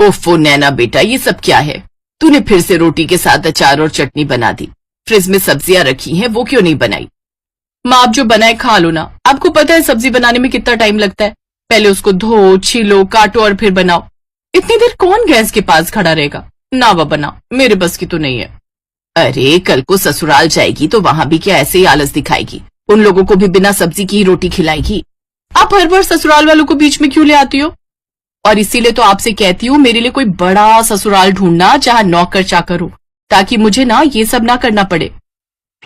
ओफो नैना बेटा, ये सब क्या है? तूने फिर से रोटी के साथ अचार और चटनी बना दी। फ्रिज में सब्जियां रखी हैं, वो क्यों नहीं बनाई? माँ, आप जो बनाए खा लो ना। आपको पता है सब्जी बनाने में कितना टाइम लगता है। पहले उसको धो, छीलो, काटो और फिर बनाओ। इतनी देर कौन गैस के पास खड़ा रहेगा? ना वो बना, मेरे बस की तो नहीं है। अरे कल को ससुराल जाएगी तो वहां भी क्या ऐसे ही आलस दिखाएगी? उन लोगों को भी बिना सब्जी की ही रोटी खिलाएगी। आप हर बार ससुराल वालों को बीच में क्यों ले आती हो? और इसीलिए तो आपसे कहती हूँ मेरे लिए कोई बड़ा ससुराल ढूंढना जहाँ नौकर चाकर हो, ताकि मुझे ना ये सब ना करना पड़े।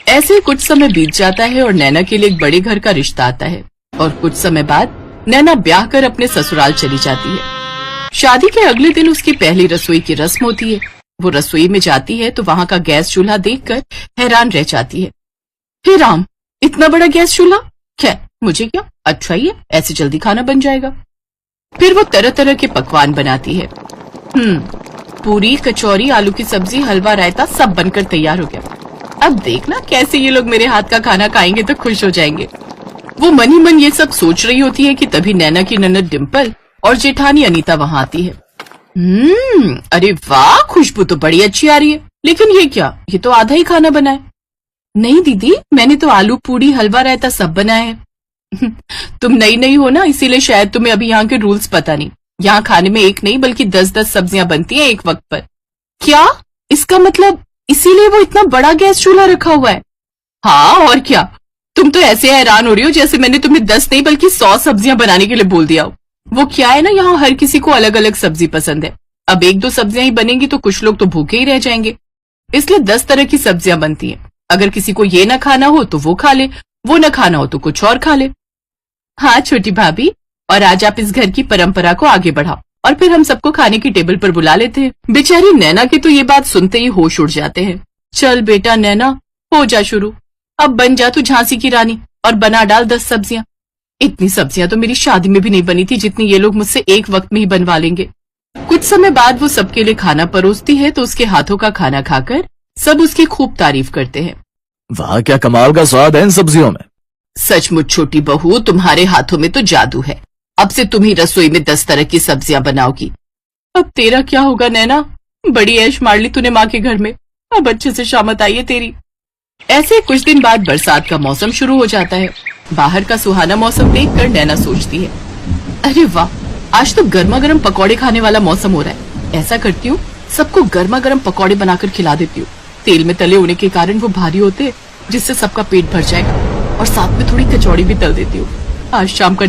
ऐसे कुछ समय बीत जाता है और नैना के लिए एक बड़े घर का रिश्ता आता है और कुछ समय बाद नैना ब्याह कर अपने ससुराल चली जाती है। शादी के अगले दिन उसकी पहली रसोई की रस्म होती है। वो रसोई में जाती है तो वहां का गैस चूल्हा देखकर हैरान रह जाती है। हे राम, इतना बड़ा गैस चूल्हा! खैर मुझे क्या, अच्छा ही है, ऐसे जल्दी खाना बन जाएगा। फिर वो तरह तरह के पकवान बनाती है। पूरी, कचौरी, आलू की सब्जी, हलवा, रायता सब बनकर तैयार हो गया। अब देखना कैसे ये लोग मेरे हाथ का खाना खाएंगे तो खुश हो जाएंगे। वो मन ही मन ये सब सोच रही होती है कि तभी नैना की ननद डिम्पल और जेठानी अनीता वहां आती है। अरे वाह, खुशबू तो बड़ी अच्छी आ रही है। लेकिन ये क्या, ये तो आधा ही खाना बना है। नहीं दीदी, मैंने तो आलू पूड़ी, हलवा, रायता सब बनाया है। तुम नई नई हो ना, इसीलिए शायद तुम्हें अभी यहाँ के रूल्स पता नहीं। यहाँ खाने में एक नहीं बल्कि 10-10 सब्जियां बनती हैं एक वक्त पर। क्या? इसका मतलब इसीलिए वो इतना बड़ा गैस चूल्हा रखा हुआ है? हाँ और क्या। तुम तो ऐसे हैरान हो रही हो जैसे मैंने तुम्हें 10 नहीं बल्कि 100 सब्जियां बनाने के लिए बोल दिया हो। वो क्या है ना, यहाँ हर किसी को अलग अलग सब्जी पसंद है। अब 1-2 सब्जियां ही बनेंगी तो कुछ लोग तो भूखे ही रह जाएंगे, इसलिए 10 तरह की सब्जियां बनती हैं। अगर किसी को ये ना खाना हो तो वो खा ले, वो ना खाना हो तो कुछ और खा ले। हाँ छोटी भाभी, और आज आप इस घर की परंपरा को आगे बढ़ाओ और फिर हम सबको खाने की टेबल पर बुला लेते हैं। बेचारी नैना की तो ये बात सुनते ही होश उड़ जाते हैं। चल बेटा नैना, हो जा शुरू। अब बन जा तू झांसी की रानी और बना डाल 10 सब्जियां। इतनी सब्जियां तो मेरी शादी में भी नहीं बनी थी जितनी ये लोग मुझसे एक वक्त में ही बनवा लेंगे। कुछ समय बाद वो सबके लिए खाना परोसती है तो उसके हाथों का खाना खाकर सब उसकी खूब तारीफ करते हैं। वाह, क्या कमाल का स्वाद है इन सब्जियों में। सचमुच छोटी बहू, तुम्हारे हाथों में तो जादू है। अब से तुम ही रसोई में 10 तरह की सब्जियां बनाओगी। अब तेरा क्या होगा नैना? बड़ी ऐश मार ली तूने माँ के घर में, अब अच्छे से शामत आई है तेरी। ऐसे कुछ दिन बाद बरसात का मौसम शुरू हो जाता है। बाहर का सुहाना मौसम देखकर नैना सोचती है, अरे वाह, आज तो गर्मा गर्म पकौड़े खाने वाला मौसम हो रहा है। ऐसा करती हूँ, सबको गर्मा गर्म पकौड़े बनाकर खिला देती हूँ। तेल में तले होने के कारण वो भारी होते, जिससे सबका पेट भर जाएगा। और साथ में थोड़ी कचौड़ी भी तल देती हूँ। आज शाम का